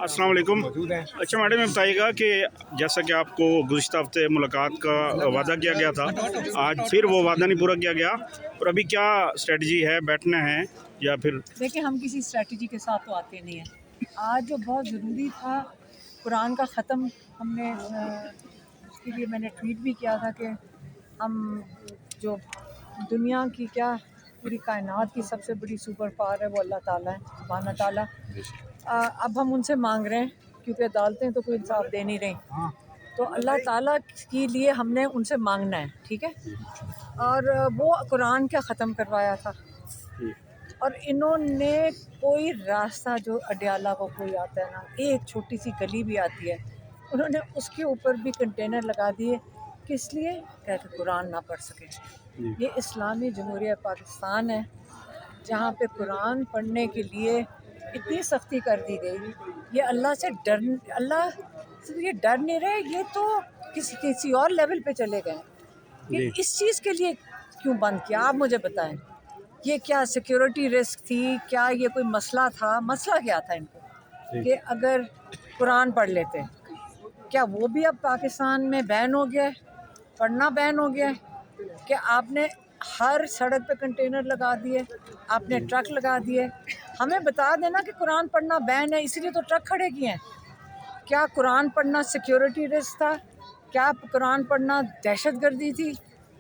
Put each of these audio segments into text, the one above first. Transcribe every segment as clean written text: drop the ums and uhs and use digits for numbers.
अस्सलाम वालेकुम। अच्छा मैडम, ये बताइएगा कि जैसा कि आपको गुज़िश्ता हफ्ते मुलाकात का वादा किया गया था, आज फिर वो वादा नहीं पूरा किया गया, और अभी क्या स्ट्रेटजी है, बैठना है या फिर? देखिए, हम किसी स्ट्रेटजी के साथ तो आते नहीं हैं। आज जो बहुत ज़रूरी था कुरान का ख़त्म, हमने उसके लिए मैंने ट्वीट भी किया था कि हम जो दुनिया की क्या पूरी कायनात की सबसे बड़ी सुपर पावर है वो अल्लाह ताला है, सुभान ताला। अब हम उनसे मांग रहे हैं क्योंकि अदालतें तो कोई इंसाफ दे नहीं रही, तो अल्लाह ताला के लिए हमने उनसे मांगना है, ठीक है। और वो कुरान क्या ख़त्म करवाया था, और इन्होंने कोई रास्ता जो अडयाला को कोई आता है ना, एक छोटी सी गली भी आती है, उन्होंने उसके ऊपर भी कंटेनर लगा दिए। किस लिए? कहते कुरान ना पढ़ सके। ये इस्लामी जमहूरिया पाकिस्तान है जहाँ पे कुरान पढ़ने के लिए इतनी सख्ती कर दी गई। ये अल्लाह से अल्लाह से ये डर नहीं रहे, ये तो किसी और लेवल पे चले गए। ये इस चीज़ के लिए क्यों बंद किया, आप मुझे बताएं। ये क्या सिक्योरिटी रिस्क थी, क्या ये कोई मसला था? मसला क्या था इनको कि अगर कुरान पढ़ लेते, क्या वो भी अब पाकिस्तान में बैन हो गया है, पढ़ना बैन हो गया है? कि आपने हर सड़क पे कंटेनर लगा दिए, आपने ट्रक लगा दिए। हमें बता देना कि कुरान पढ़ना बैन है, इसलिए तो ट्रक खड़े किए हैं। क्या कुरान पढ़ना सिक्योरिटी रिस्क था? क्या कुरान पढ़ना दहशत गर्दी थी?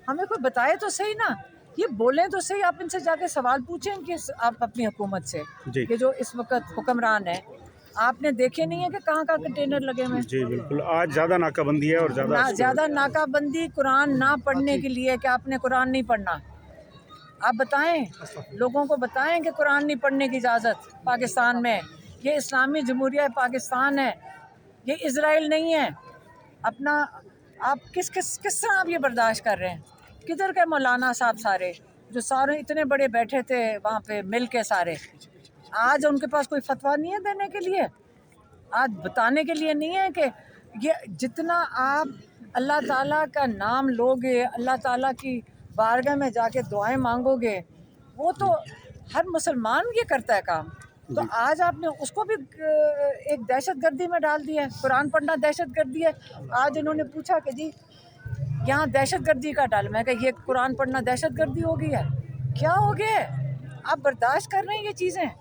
हमें कोई बताए तो सही ना, ये बोलें तो सही। आप इनसे जाके सवाल पूछें कि आप अपनी हुकूमत से कि जो इस वक्त हुक्मरान है, आपने देखे नहीं है कि कहाँ कहाँ कंटेनर लगे हुए हैं? जी बिल्कुल, आज ज़्यादा नाकाबंदी है और ज़्यादा नाकाबंदी कुरान ना पढ़ने के लिए कि आपने कुरान नहीं पढ़ना। आप बताएं, लोगों को बताएं कि कुरान नहीं पढ़ने की इजाज़त पाकिस्तान में। ये इस्लामी जमहूरिया पाकिस्तान है, ये इजराइल नहीं है। अपना आप किस तरह आप ये बर्दाश्त कर रहे हैं? किधर के मौलाना साहब सारे जो सारे इतने बड़े बैठे थे वहाँ पे मिल के सारे, आज उनके पास कोई फतवा नहीं है देने के लिए, आज बताने के लिए नहीं है कि ये जितना आप अल्लाह ताला का नाम लोगे, अल्लाह ताला की बारगाह में जाके दुआएं मांगोगे, वो तो हर मुसलमान ये करता है काम। तो आज आपने उसको भी एक दहशत गर्दी में डाल दिया है। कुरान पढ़ना दहशत गर्दी है। आज इन्होंने पूछा कि जी यहाँ दहशत गर्दी का डाल, मैं कहा ये कुरान पढ़ना दहशत गर्दी हो गई है? क्या हो गया है? आप बर्दाश्त कर रहे हैं ये चीज़ें,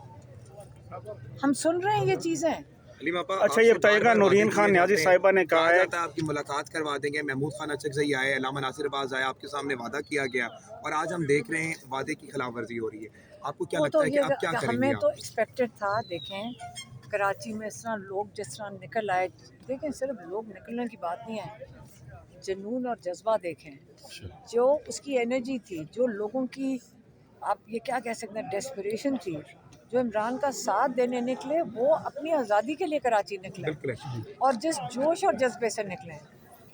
हम सुन रहे हैं ये चीज़ें। अच्छा ये बताइएगा, नूरिन खान न्याजी साहिबा ने कहा है आपकी मुलाकात करवा देंगे, महमूद खान अचकज़ई आए, अल्लामा नासिर अब्बास आए, आपके सामने वादा किया गया और आज हम देख रहे हैं वादे की खिलाफ वर्जी हो रही है। आपको क्या लगता है कि आप क्या करेंगे? हमें तो एक्सपेक्टेड था। देखें कराची में इस तरह लोग जिस तरह निकल आए, देखें सिर्फ लोग निकलने की बात नहीं है, जुनून और जज्बा देखें, जो उसकी एनर्जी थी, जो लोगों की आप ये क्या कह सकते हैं डेस्परेशन थी, जो इमरान का साथ देने निकले, वो अपनी आज़ादी के लिए कराची निकले और जिस जोश और जज्बे से निकले।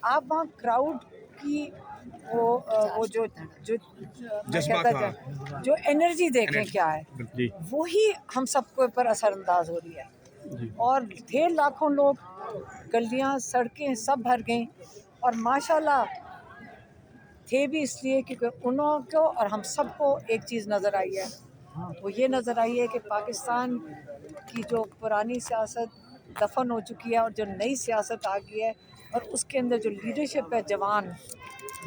आप वहाँ क्राउड की वो जो जो जो एनर्जी देखें क्या है, वही हम सबको पर असरअंदाज हो रही है। और ढेर लाखों लोग, गलियाँ सड़कें सब भर गईं, और माशाल्लाह थे भी इसलिए क्योंकि उनको और हम सबको एक चीज़ नज़र आई है, वो ये नज़र आई है कि पाकिस्तान की जो पुरानी सियासत दफन हो चुकी है और जो नई सियासत आ गई है, और उसके अंदर जो लीडरशिप है, जवान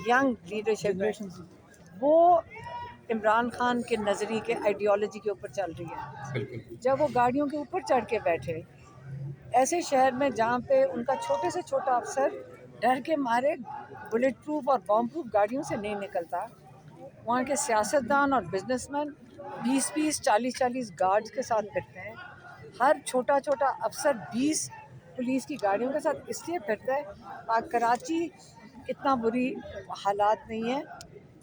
यंग लीडरशिप है, वो इमरान खान के नज़रिए के आइडियोलॉजी के ऊपर चल रही है। जब वो गाड़ियों के ऊपर चढ़ के बैठे ऐसे शहर में जहाँ पे उनका छोटे से छोटा अफसर डर के मारे बुलेट प्रूफ और बॉम्ब प्रूफ गाड़ियों से नहीं निकलता, वहाँ के सियासतदान और बिजनेसमैन 20-20, 40-40 गार्ड्स के साथ फिरते हैं। हर छोटा छोटा अफसर 20 पुलिस की गाड़ियों के साथ इसलिए फिरता है। कराची इतना बुरी हालात नहीं है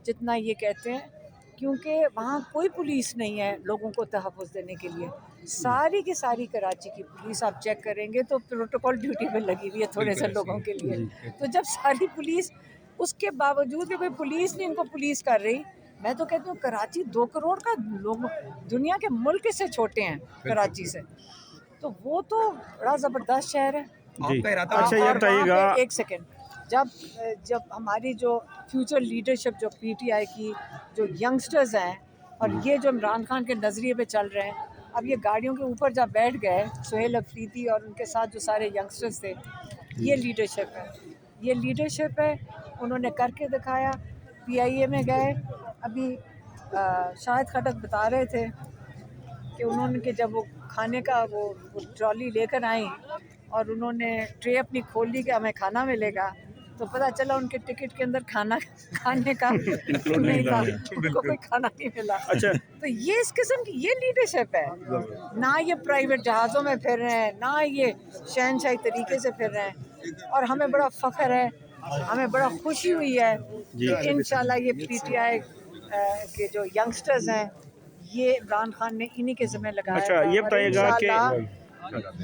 जितना ये कहते हैं, क्योंकि वहाँ कोई पुलिस नहीं है लोगों को तहफ़्फ़ुज़ देने के लिए। सारी की सारी कराची की पुलिस आप चेक करेंगे तो प्रोटोकॉल ड्यूटी पे लगी हुई है थोड़े से लोगों के लिए। तो जब सारी पुलिस, उसके बावजूद भी कोई पुलिस नहीं इनको पुलिस कर रही। मैं तो कहती हूँ कराची 2 करोड़ का लोग, दुनिया के मुल्क से छोटे हैं कराची से, तो वो तो बड़ा ज़बरदस्त शहर है। अच्छा ये बताइएगा, एक सेकेंड, जब हमारी जो फ्यूचर लीडरशिप जो पीटीआई की जो यंगस्टर्स हैं और ये जो इमरान खान के नज़रिए पे चल रहे हैं, اب یہ گاڑیوں کے اوپر جب بیٹھ گئے سہیل افریدی اور ان کے ساتھ جو سارے ینگسٹرز تھے، یہ لیڈرشپ ہے، یہ لیڈرشپ ہے. انہوں نے کر کے دکھایا. PIA میں گئے، ابھی شاہد خٹک بتا رہے تھے کہ انہوں نے کہ جب وہ کھانے کا وہ ٹرالی لے کر آئیں اور انہوں نے ٹرے اپنی کھول لی کہ ہمیں کھانا ملے گا، تو پتہ چلا ان کے ٹکٹ کے اندر کھانے کا نہیں تھا، ان کو کوئی کھانا نہیں ملا. اچھا تو یہ اس قسم کی یہ لیڈرشپ ہے. نہ یہ پرائیویٹ جہازوں میں پھر رہے ہیں، نہ یہ شہنشاہی طریقے سے پھر رہے ہیں. اور ہمیں بڑا فخر ہے، ہمیں بڑا خوشی ہوئی ہے کہ انشاءاللہ یہ PTI کے جو ینگسٹرز ہیں یہ عمران خان نے انہی کے ذمہ لگایا. اچھا یہ بتائیے گا کہ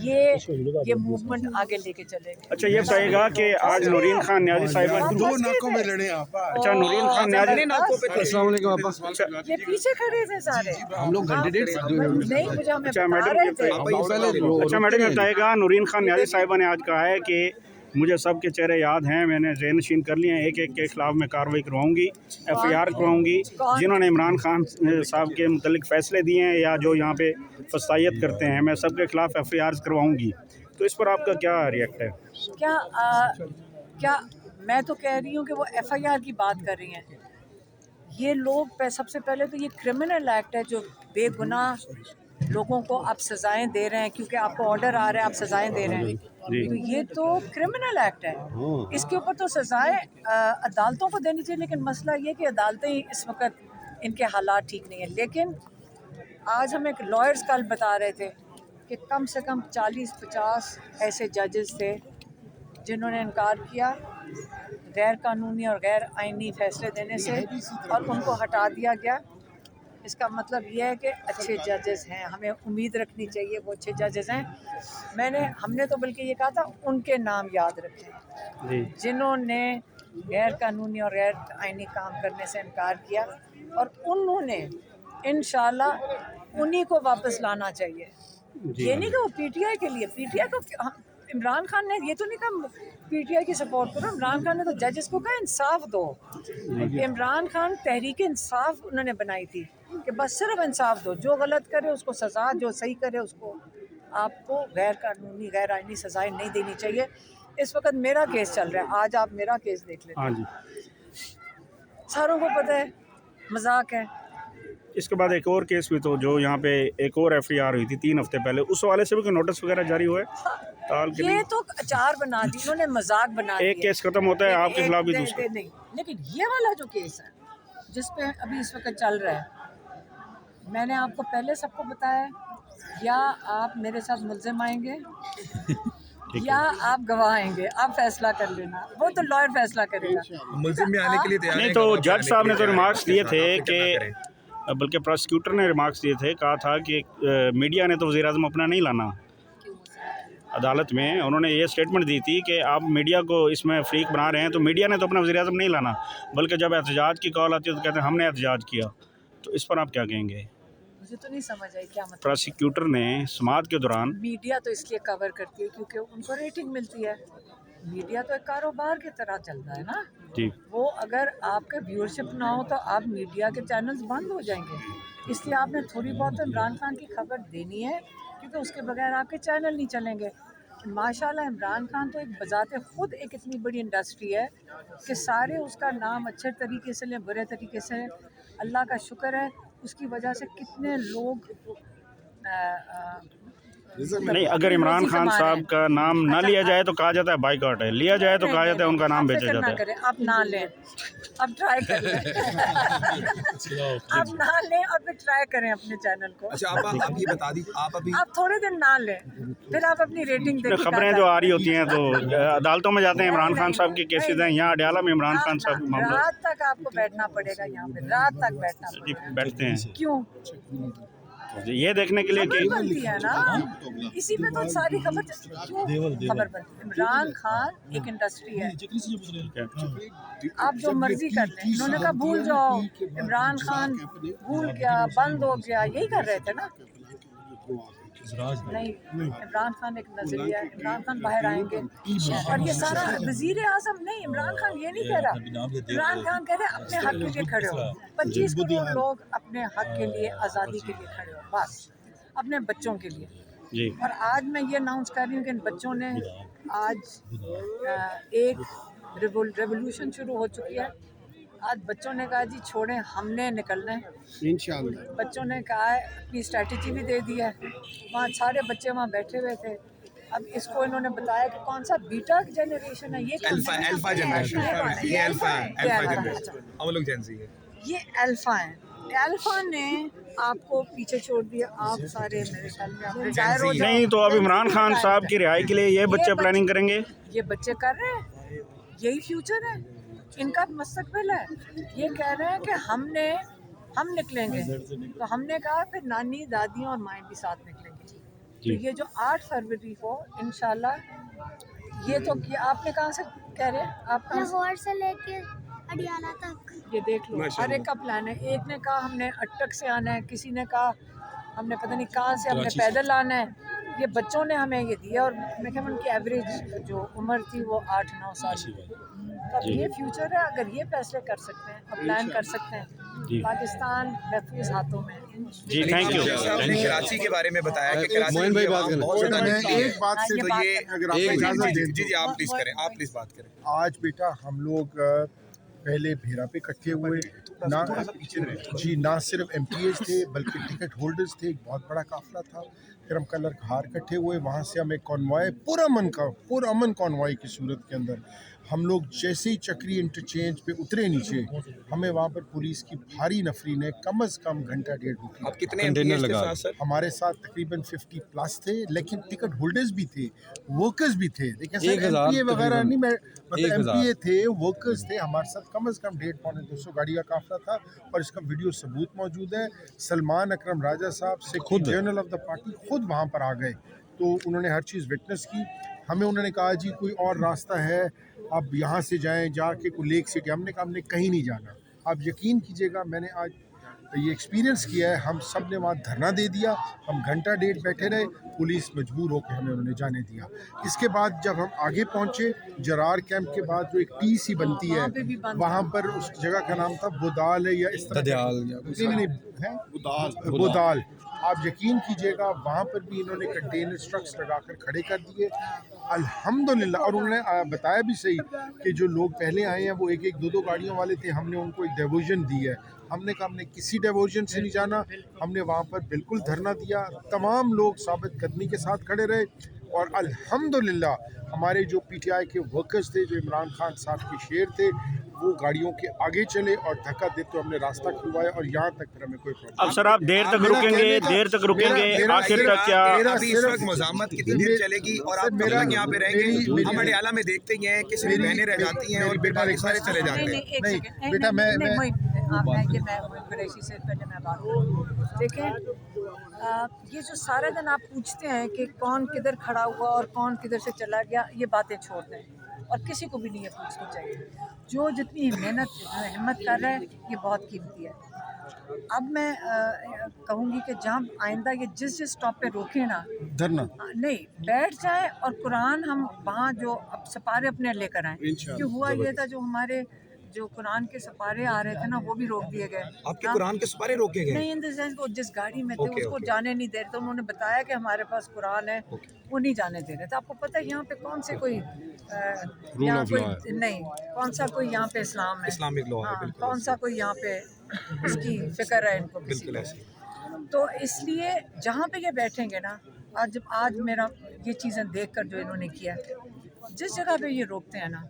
یہ موومنٹ آگے لے کے چلے گا. اچھا یہ بتائیے گا کہ آج نورین خان نیازی صاحبہ دو ناکوں میں لڑے آپ. اچھا نورین خان نیازی السلام علیکم آپا. یہ پیچھے کھڑے تھے سارے، ہم لوگ کینڈیڈیٹ نہیں مجھے ہمیں اچھا بتا میڈم رہے تھے. اچھا میڈم یہ بتائیے گا نورین خان نیازی صاحبہ نے آج کہا ہے کہ مجھے سب کے چہرے یاد ہیں، میں نے ذہن نشین کر لیے ہیں، ایک ایک کے خلاف میں کارروائی کرواؤں گی، FIR کرواؤں گی جنہوں نے عمران خان صاحب کے متعلق فیصلے دیے ہیں یا جو یہاں پہ فسادیت کرتے ہیں، میں سب کے خلاف FIRs کرواؤں گی. تو اس پر آپ کا کیا ریئیکٹ ہے؟ کیا میں تو کہہ رہی ہوں کہ وہ FIR کی بات کر رہی ہیں. یہ لوگ سب سے پہلے تو یہ کرمنل ایکٹ ہے جو بے گناہ لوگوں کو آپ سزائیں دے رہے ہیں کیونکہ آپ کو آرڈر آ رہا ہے، آپ سزائیں دے رہے ہیں. تو یہ تو کرمنل ایکٹ ہے، اس کے اوپر تو سزائیں عدالتوں کو دینی چاہیے. لیکن مسئلہ یہ کہ عدالتیں اس وقت ان کے حالات ٹھیک نہیں ہیں. لیکن آج ہمیں لائرز کل بتا رہے تھے کہ کم سے کم 40-50 ایسے ججز تھے جنہوں نے انکار کیا غیر قانونی اور غیر آئینی فیصلے دینے سے اور ان کو ہٹا دیا گیا. اس کا مطلب یہ ہے کہ اچھے ججز ہیں، ہمیں امید رکھنی چاہیے وہ اچھے ججز ہیں. ہم نے تو بلکہ یہ کہا تھا ان کے نام یاد رکھیں جنہوں نے غیر قانونی اور غیر آئینی کام کرنے سے انکار کیا، اور انہوں نے انشاءاللہ انہی کو واپس لانا چاہیے. یہ نہیں کہ وہ PTI کے لیے، PTI کو عمران خان نے یہ تو نہیں کہا PTI کی سپورٹ کرو. عمران خان نے تو ججز کو کہا انصاف دو. عمران خان تحریک انصاف انہوں نے بنائی تھی کہ بس صرف انصاف دو، جو غلط کرے اس کو سزا، جو صحیح کرے اس کو آپ کو غیر قانونی غیر آئینی سزائیں نہیں دینی چاہیے. اس وقت میرا کیس چل رہا ہے، آج آپ میرا کیس دیکھ لیں. ہاں جی ساروں کو پتہ ہے مذاق ہے. اس کے بعد ایک اور کیس بھی تو جو یہاں پہ ایک اور FIR ہوئی تھی 3 ہفتے پہلے، اس حوالے سے بھی کوئی نوٹس وغیرہ جاری ہوئے؟ یہ تو اچار بنا دی انہوں نے، مذاق بنا دیا. ایک کیس ختم ہوتا ہے آپ کے خلاف بھی دوسرا. نہیں، لیکن یہ والا جو کیس ہے جس پہ ابھی اس وقت چل رہا ہے، میں نے آپ کو پہلے سب کو بتایا یا آپ میرے ساتھ ملزم آئیں گے یا آپ گواہ آئیں گے، آپ فیصلہ کر لینا، وہ تو لائر فیصلہ کرے گا. ملزم میں آنے کے لیے تیار نہیں تو جج صاحب نے تو ریمارکس دیے تھے کہ بلکہ پروسیکیوٹر نے ریمارکس دیے تھے، کہا تھا کہ میڈیا نے تو وزیر اعظم اپنا نہیں لانا عدالت میں. انہوں نے یہ اسٹیٹمنٹ دی تھی کہ آپ میڈیا کو اس میں فریق بنا رہے ہیں، تو میڈیا نے تو اپنا وزیر اعظم نہیں لانا، بلکہ جب احتجاج کی کال آتی ہے تو کہتے ہیں ہم نے احتجاج کیا. تو اس پر آپ کیا کہیں گے؟ مجھے تو نہیں سمجھ آئی کیا مطلب. پروسیکیوٹر نے سماعت کے دوران میڈیا تو اس لیے کور کرتی ہے کیونکہ ان کو ریٹنگ ملتی ہے. میڈیا تو ایک کاروبار کی طرح چلتا ہے نا. جی وہ اگر آپ کا ویورشپ نہ ہو تو آپ میڈیا کے چینلز بند ہو جائیں گے. اس لیے آپ نے تھوڑی بہت عمران خان کی خبر دینی ہے کیونکہ اس کے بغیر آپ کے چینل نہیں چلیں گے. ماشاءاللہ عمران خان تو ایک بذات خود ایک اتنی بڑی انڈسٹری ہے کہ سارے اس کا نام اچھے طریقے سے لیں، برے طریقے سے لیں. اللہ کا شکر ہے اس کی وجہ سے کتنے لوگ نہیں، اگر عمران خان صاحب کا نام نہ لیا جائے تو کہا جاتا ہے بائیکاٹ ہے، لیا جائے تو کہا جاتا ہے ان کا نام بیچا جاتا ہے. آپ نہ لیں، اب ٹرائی کر لیں آپ نہ لیں اور پھر ٹرائی کریں اپنے چینل کو. اچھا آپ یہ بتا دیجیے، آپ ابھی آپ تھوڑے دن نہ لیں پھر آپ اپنی ریٹنگ دیکھیں. خبریں جو آ رہی ہوتی ہیں تو عدالتوں میں جاتے ہیں عمران خان صاحب کے کیسز ہیں، یہاں اڈیالہ میں عمران خان صاحب کے معاملہ رات تک آپ کو بیٹھنا پڑے گا، یہاں پہ رات تک بیٹھنا پڑے گا. بیٹھتے ہیں کیوں؟ یہ دیکھنے کے لیے کہ خبر بنتی ہے نا، اسی پہ تو ساری خبر کیوں خبر بنتی ہے. عمران خان ایک انڈسٹری ہے، آپ جو مرضی کر لیں. انہوں نے کہا بھول جاؤ، عمران خان بھول گیا، بند ہو گیا، یہی کر رہے تھے نا. نہیں، عمران خان ایک نظریہ ہے. عمران خان باہر آئیں گے اور یہ سارا وزیر اعظم نہیں، عمران خان یہ نہیں کہہ رہا. عمران خان کہہ رہے اپنے حق کے لیے کھڑے ہو. 25 کروڑ لوگ اپنے حق کے لیے، آزادی کے لیے کھڑے ہو. بس अपने बच्चों के लिए। जी और आज मैं ये अनाउंस कर रही हूँ कि इन बच्चों ने आज एक रेवोल्यूशन शुरू हो चुकी है। आज बच्चों ने कहा जी छोड़ें, हमने निकलना है। इंशाल्लाह। बच्चों ने कहा है, अपनी स्ट्रैटेजी भी दे दी है। वहाँ सारे बच्चे वहाँ बैठे हुए थे। अब इसको इन्होंने बताया कि कौन सा बीटा जनरेशन है, ये कौन सा? अल्फा जनरेशन, ये अल्फा अच्छा। जनरेशन, हम लोग जेनजी है। ये अल्फा है। अल्फा ने आपको पीछे छोड़ दिया। आप सारे मेरे ख्याल में आप रिटायर हो जाओ। नहीं, तो अब इमरान खान साहब की रिहाई के लिए ये बच्चे प्लानिंग करेंगे। ये बच्चे कर रहे हैं, यही फ्यूचर है, इनका मुस्तकबिल है। ये कह रहे हैं कि हम निकलेंगे। तो हमने कहा फिर नानी दादी और माएँ भी साथ निकलेंगे। तो ये जो 8 फरवरी को इंशाल्लाह, ये तो कि आपने कहाँ से कह रहे हैं? आप कहाँ से? लाहौर से लेके अडियाला तक। ये देख लो, हर एक का प्लान है। एक ने कहा हमने अटक से आना है, किसी ने कहा हमने पता नहीं कहाँ से हमने पैदल आना है। ये बच्चों ने हमें ये दिया और मैं कहूँ उनकी एवरेज जो उम्र थी वो 8-9 साल की। तो अब ये फ्यूचर है, अगर ये फैसले कर सकते हैं और प्लान कर सकते हैं, पाकिस्तान महफूज हाथों में। जी थैंक यू। जैसे आपने कराची के बारे में बताया कि कराची मोहन भाई की बात आवाम करें। बहुत ज़्यादा मैं निकली है। एक बात से तो ये अगर आप जी इजाजत दें जी आप प्लीज़ करें, आप प्लीज़ बात करें। आज बेटा हम लोग पहले भेरा पे इकट्ठे हुए ना सिर्फ एमपीएस थे बल्कि टिकट होल्डर्स थे। एक बहुत बड़ा काफिला था। फिर हम कलर खार इकट्ठे हुए, वहाँ से हमें कॉन्वॉय पुरअमन कॉन्वॉय की सूरत के अंदर हम लोग जैसे ही चक्री इंटरचेंज पे उतरे नीचे, हमें वहाँ पर पुलिस की भारी नफरी ने कम से कम घंटा डेढ़ रुकी। आप कितने एमपीएस के साथ सर? हमारे साथ तकरीबन 50 प्लस थे, लेकिन टिकट होल्डर्स भी थे, वर्कर्स भी थे। देखिए सर, एमपीए वगैरह नहीं, मैं मतलब एमपीए थे, वर्कर्स थे हमारे साथ। कम से कम 150-200 गाड़ी का काफिला था और इसका वीडियो सबूत मौजूद है। सलमान अकरम राजा साहब secretary general of the party खुद वहाँ पर आ गए, तो उन्होंने हर चीज़ विटनेस की। हमें उन्होंने कहा जी कोई और रास्ता है, आप यहाँ से जाएं जाके कोई लेक सिटी। हमने कहा हमने कहीं नहीं जाना। आप यकीन कीजिएगा, मैंने आज ये एक्सपीरियंस किया है। हम सब ने वहाँ धरना दे दिया, हम घंटा डेढ़ बैठे रहे, पुलिस मजबूर होकर हमें उन्होंने जाने दिया। इसके बाद जब हम आगे पहुँचे, जरार कैंप के बाद जो एक टीसी बनती है, वहाँ पर उस जगह का नाम था बुदाल है या इस तरह बुदाल। आप यकीन कीजिएगा, वहाँ पर भी इन्होंने कंटेनर ट्रक्स लगाकर खड़े कर दिए अल्हम्दुलिल्लाह। और उन्होंने बताया भी सही कि जो लोग पहले आए हैं वो एक एक दो दो गाड़ियों वाले थे। हमने उनको एक डाइवर्जन दी है। हमने कहा हमने किसी डाइवर्जन से नहीं जाना। हमने वहाँ पर बिल्कुल धरना दिया, तमाम लोग साबित कदमी के साथ खड़े रहे और अल्हम्दुलिल्लाह हमारे जो पीटीआई के वर्कर्स थे, जो इमरान खान साहब के शेर थे, वो गाड़ियों के आगे चले और धक्का देते तो हमने रास्ता खुलवाया और यहाँ तक फिर हमें कोई प्रॉब्लम। अब सर आप देर तक रुकेंगे आखिर तक क्या? अभी इस वक्त मज़ामत कितनी देर चलेगी और आप कब तक यहाँ पे रहेंगे? हम अडियाला में देखते ही हैं कि सिर्फ बहनें रह जाती हैं और बेटा सारे चले जाते हैं। नहीं बेटा, मैं कुरैशी से पहले मैं बात करूँ। देखें, ये जो सारा दिन आप पूछते हैं कि कौन किधर खड़ा हुआ और कौन किधर से चला गया, ये बातें छोड़ दें और किसी को भी नहीं ये पूछनी चाहिए। जो जितनी हिम्मत कर रहा है ये बहुत कीमती है। अब मैं कहूँगी कि जहाँ आइंदा ये जिस स्टॉप पे रोके ना धरना नहीं, बैठ जाए और कुरान हम वहाँ जो अब सपारे अपने लेकर आए। क्यों हुआ ये था, जो हमारे जो कुरान के सपारे आ रहे थे ना, वो भी रोक दिए गए। आपके कुरान के सपारे रोके गए? नहीं, इन द सेंस वो जिस गाड़ी में थे उसको जाने नहीं दे रहे थे। उन्होंने बताया कि हमारे पास कुरान है, वो नहीं जाने दे रहे थे। आपको पता है यहाँ पे कौन से कोई यहाँ कोई नहीं, कौन सा कोई यहाँ पे इस्लाम है, इस्लामिक लॉ है, बिल्कुल कौन सा कोई यहाँ पे इसकी फिक्र है इनको, बिल्कुल ऐसे। तो इसलिए जहाँ पे ये बैठेंगे ना, आज मेरा ये चीज़ें देखकर जो इन्होंने किया, जिस जगह पे ये रोकते हैं ना,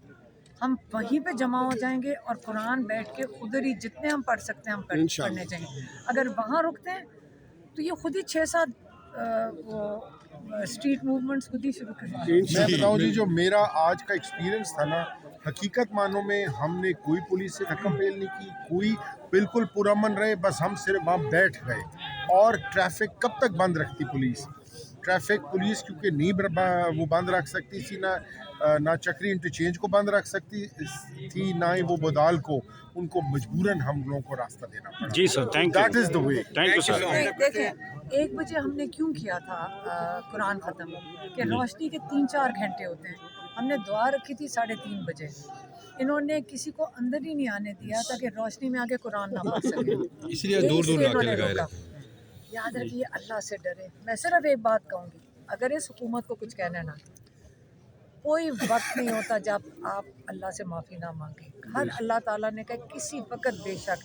हम वहीं पे जमा हो जाएंगे और कुरान बैठ के उधर ही जितने हम पढ़ सकते हैं हम पढ़ने चाहिए। अगर वहाँ रुकते हैं तो ये खुद ही 6-7 स्ट्रीट मूवमेंट्स खुद ही शुरू कर देंगे। मैं बताऊँ जी, जो मेरा आज का एक्सपीरियंस था ना, हकीकत मानों में हमने कोई पुलिस से धक्का-पेल नहीं की, कोई बिल्कुल पुरअमन रहे। बस हम सिर्फ वहाँ बैठ गए। और ट्रैफिक कब तक बंद रखती पुलिस? ट्रैफिक पुलिस क्योंकि नहीं वो बंद रख सकती थी, ना चक्री इंटरचेंज को बंद रख सकती थी, ना ही वो बुदाल को। उनको मजबूरन हम लोगों को रास्ता देना पड़ा। जी sir, thank you. That is the way. Thank you sir. देखें, 1 बजे हमने क्यों किया था कुरान ख़त्म, कि रोशनी के 3-4 घंटे होते हैं। हमने दुआ रखी थी 3:30 बजे। इन्होंने किसी को अंदर ही नहीं आने दिया ताकि रोशनी में आके कुरान ना पढ़ सके, इसलिए दूर दूर लाके लगाए रहते हैं। याद रखिए अल्लाह से डरे। मैं सिर्फ एक बात कहूँगी, अगर इस हुकूमत को कुछ कहना है ना, कोई वक्त नहीं होता जब आप अल्लाह से माफ़ी ना मांगे। हर अल्लाह ताला ने कहा किसी वक्त बेशक,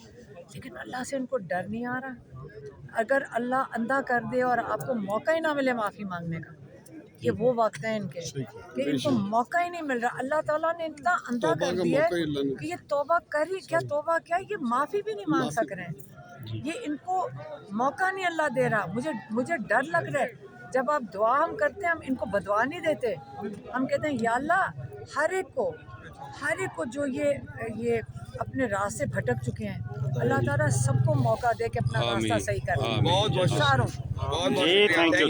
लेकिन अल्लाह से इनको डर नहीं आ रहा। अगर अल्लाह अंधा कर दे और आपको मौका ही ना मिले माफ़ी मांगने का, ये वो वक्त है इनके कि इनको मौका ही नहीं मिल रहा। अल्लाह ताला ने इतना अंधा कर दिया है कि ये तौबा कर ही क्या, तौबा क्या, ये माफ़ी भी नहीं मांग सक रहे हैं। ये इनको मौका नहीं अल्लाह दे रहा। मुझे डर लग रहा है। जब आप दुआ हम करते हैं, हम इनको बदवा नहीं देते, हम कहते हैं या अल्लाह हर एक को जो ये अपने रास्ते भटक चुके हैं, अल्लाह ताला सबको मौका दे के अपना रास्ता सही कर। बहुत बहुत सारों जी थैंक यू